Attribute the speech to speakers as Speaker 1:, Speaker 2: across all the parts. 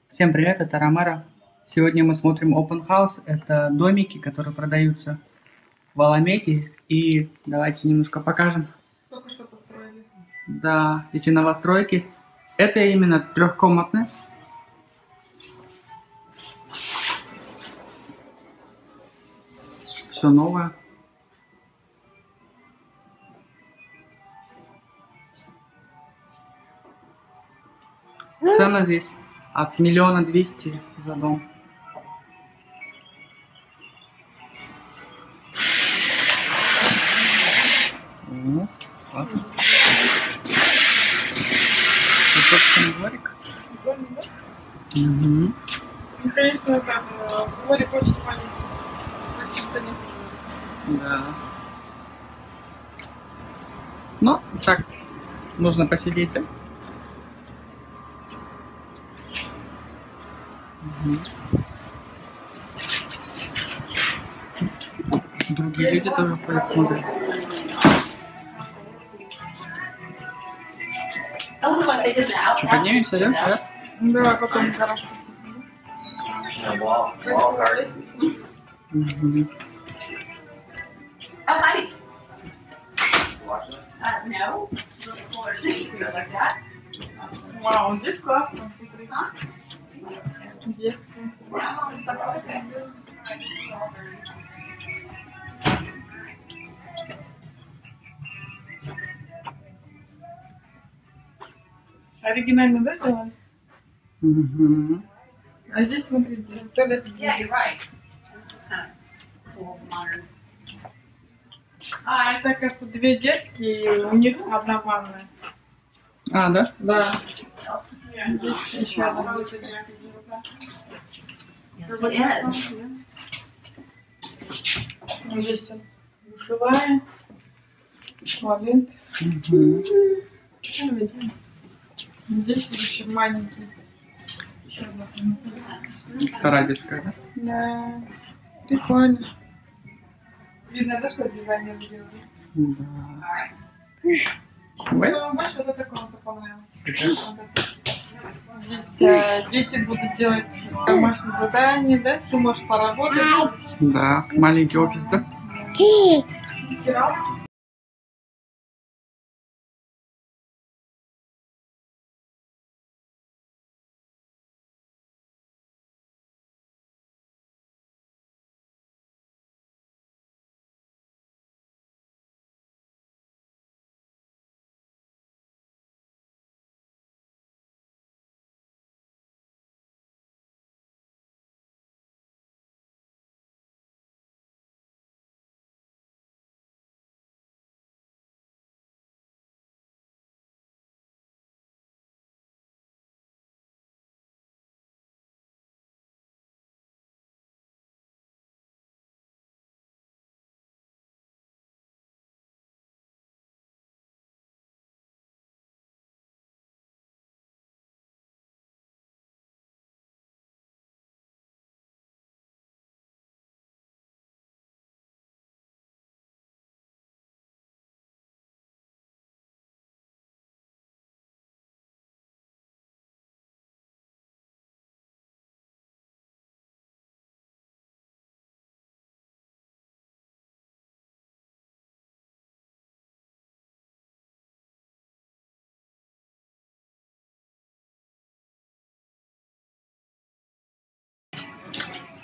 Speaker 1: Всем привет, это Ромеро. Сегодня мы смотрим Open House. Это домики, которые продаются в Аламете. И давайте немножко покажем.
Speaker 2: Только что построили.
Speaker 1: Да, эти новостройки. Это именно трехкомнатные. Все новое. Цена здесь от 1 200 000 за дом. О, классно. И собственный дворик.
Speaker 2: Прикольно, да?
Speaker 1: Угу.
Speaker 2: Ну, конечно, это дворик очень маленький. Почти не.
Speaker 1: Да. Ну, так, нужно посидеть, да? Угу. Другие люди тоже ходят, смотрят. Что, поднимемся, да?
Speaker 2: Да, потом гараж посмотрим.
Speaker 1: Угу.
Speaker 3: Oh, honey. No, it's really cool. There's things like that.
Speaker 2: Вау, здесь классно, смотри. Детская. Оригинально, да, сделали?
Speaker 1: Угу.
Speaker 2: А здесь, смотри, туалет.
Speaker 3: Yeah, you're right. This is kind of cool, modern.
Speaker 2: А, это, кажется, две детские, и у них одна ванная.
Speaker 1: А, да?
Speaker 2: Да. Здесь еще одна детская.
Speaker 3: Yes, it is.
Speaker 2: Здесь душевая, туалет.
Speaker 1: Угу.
Speaker 2: Здесь еще маленький. Еще одна комната.
Speaker 1: Вторая детская, да?
Speaker 2: Да. Прикольно. Видно, да, что дизайнер сделал?
Speaker 1: Да.
Speaker 3: All right.
Speaker 2: Ну, больше вот эта комната понравилась. Вот эта. Здесь дети будут делать домашние задания, да? Ты можешь поработать.
Speaker 1: Да, маленький офис, да?
Speaker 2: Стиралки.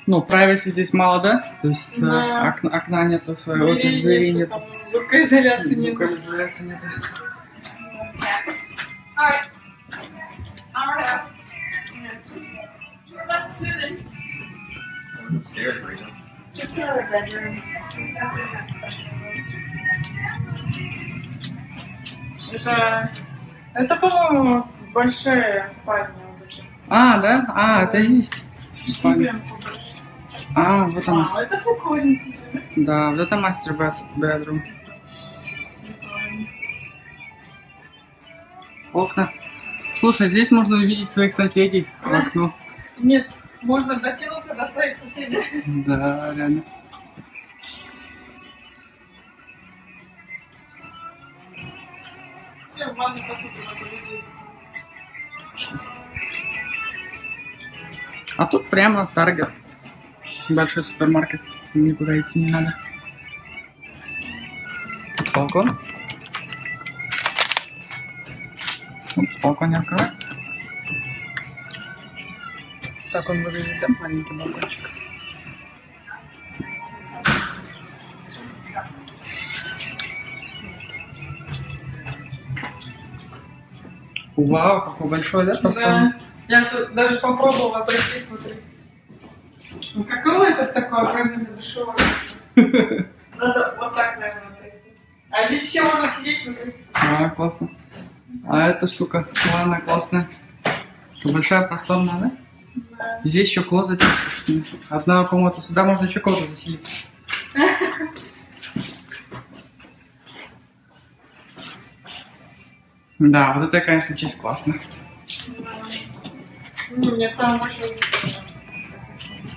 Speaker 1: Ну, privacy здесь мало, да? То есть
Speaker 2: Да.
Speaker 1: окна нету своего, двери нету.
Speaker 2: Звукоизоляции нет.
Speaker 1: Звукоизоляции нету.
Speaker 3: Yeah. All right. All right. Your bus is moving.
Speaker 4: What's upstairs, Rachel?
Speaker 3: Just another bedroom.
Speaker 2: Это, по-моему, большая спальня. Вот эта.
Speaker 1: А, да? А, это и есть. Спальня.
Speaker 2: Прям побольше.
Speaker 1: А, вот она.
Speaker 2: А, это прикольно, смотри, да?
Speaker 1: Да, вот это мастер bedroom.
Speaker 2: Прикольно.
Speaker 1: Окна. Слушай, здесь можно увидеть своих соседей в окно.
Speaker 2: Нет, можно дотянуться до своих соседей.
Speaker 1: Да, реально.
Speaker 2: Я в ванной посуду надо людей.
Speaker 1: Сейчас. А тут прямо Таргет. Большой супермаркет. Никуда идти не надо. Балкон. Упс, балкон не открывается. Так он выглядит, да? Маленький балкончик. Вау, какой большой, да?
Speaker 2: Да. Я тут даже попробовала зайти, смотри. Ну какого это такое огромное дешевое? Надо вот так, наверное, пройти. А здесь еще можно сидеть, смотри.
Speaker 1: А, классно. А эта штука, ванна классная. Большая, просторная, да?
Speaker 2: Да.
Speaker 1: Здесь еще клозет. Одна комната, сюда можно еще кого-то заселить. Да, вот это, конечно, честь классно.
Speaker 2: Мне самое большое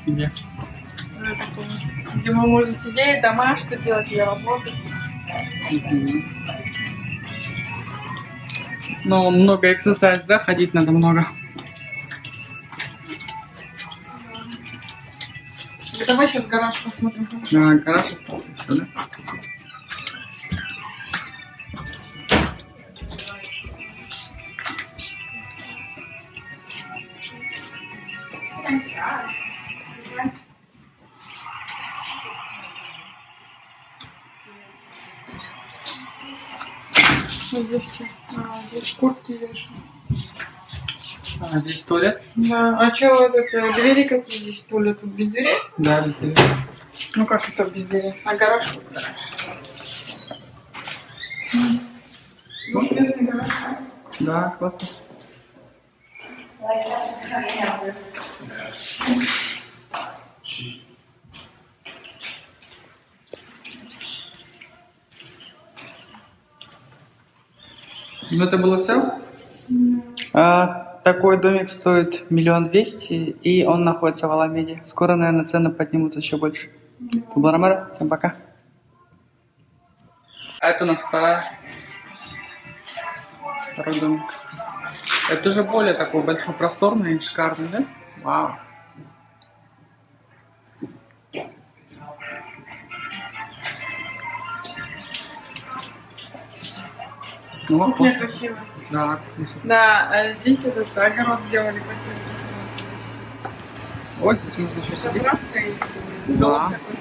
Speaker 1: Где?
Speaker 2: где мы можем сидеть, домашку делать или работать.
Speaker 1: Ну, много эксерсайз, да? Ходить надо много.
Speaker 2: Давай сейчас гараж посмотрим.
Speaker 1: А, гараж остался, все, да?
Speaker 2: Вот здесь что? Здесь куртки вешают.
Speaker 1: А, здесь туалет?
Speaker 2: Да. А что, двери какие здесь туалет? Тут без дверей?
Speaker 1: Да, без двери.
Speaker 2: Ну как это без дверей? А гараж? Вот гараж. Двухместный гараж.
Speaker 1: Да, классно. Ну это было все? Такой домик стоит 1 200 000, и он находится в Аламеде. Скоро, наверное, цены поднимутся еще больше. Это был Ромеро. Всем пока. А это у нас второй домик. Это уже более такой большой, просторный и шикарный, да? Вау. Ну, вот,
Speaker 2: Кухня красивая.
Speaker 1: да,
Speaker 2: Да, а здесь этот огород сделали красивый.
Speaker 1: вот здесь можно еще сидеть.
Speaker 2: Заправка и
Speaker 1: Да.
Speaker 2: дом такой.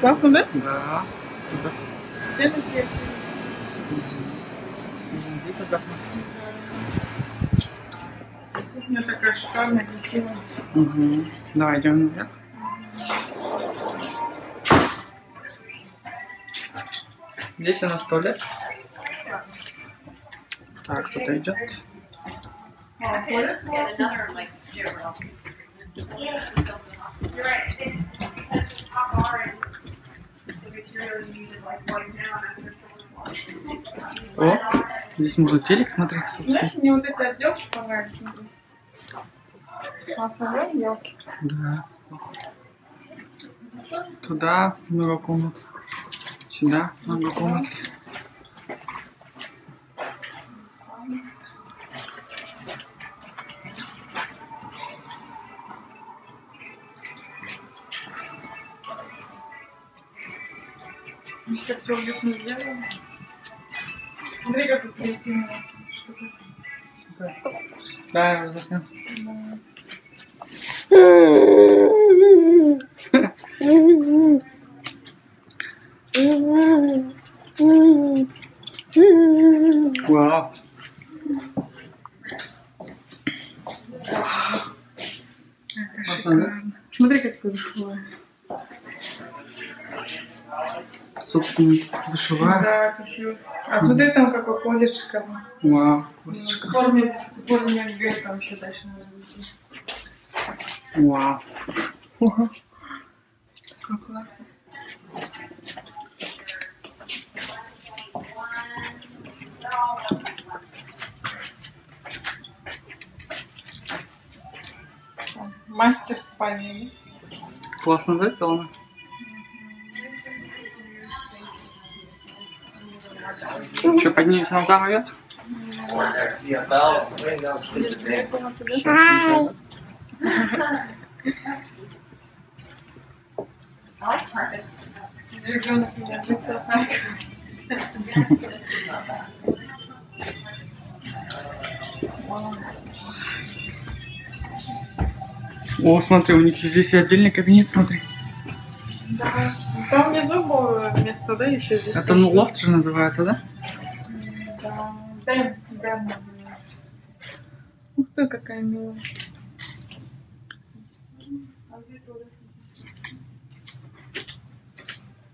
Speaker 2: Классно, да?
Speaker 1: Да, супер.
Speaker 2: Стены все.
Speaker 1: Можно здесь отдохнуть.
Speaker 2: Кухня такая шикарная, красивая.
Speaker 1: Угу. Давай идем наверх. Здесь у нас туалет. Так, кто-то идет.
Speaker 3: This is yet another like zero. This is also awesome.
Speaker 5: You're right. It's hot and the material you needed like right now after someone
Speaker 1: О, здесь можно телек смотреть, собственно.
Speaker 2: Знаешь, мне вот эти отделки понравились. Смотри. Классно, да, отделки?
Speaker 1: Да, классно. Туда много комнат. Сюда много комнат.
Speaker 2: Здесь так все уютно сделано. Смотри, как тут креативно.
Speaker 1: Да, я уже заснял. Вау.
Speaker 2: Это
Speaker 1: Классно,
Speaker 2: шикарно. Смотри, какой душевой.
Speaker 1: Собственно, душевая.
Speaker 2: Да, красиво. А смотри, там какой клозет шикарный.
Speaker 1: Вау,
Speaker 2: В
Speaker 1: косточка.
Speaker 2: форме Г там еще дальше можно идти.
Speaker 1: Вау.
Speaker 2: Как классно. Мастер спальни.
Speaker 1: Классно, да, сделано? Что, поднимемся на самый верх?
Speaker 4: CFL, swing down, stick the dance.
Speaker 3: I like carpet.
Speaker 2: Ребенок меня лицо
Speaker 1: О, смотри, у них здесь отдельный кабинет, смотри.
Speaker 2: Да. Там внизу было место, да, еще здесь.
Speaker 1: Это ну, лофт же называется, да?
Speaker 2: Да. Дэм называется. Ух ты, какая милая.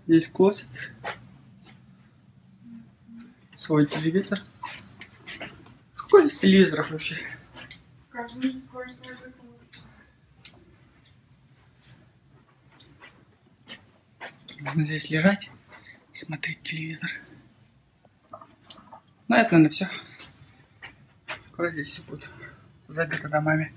Speaker 1: Здесь клозет. Свой телевизор. Сколько здесь телевизоров вообще?
Speaker 2: Каждый.
Speaker 1: Можно здесь лежать и смотреть телевизор. Ну, это, наверное, все. Скоро здесь все будет забито домами.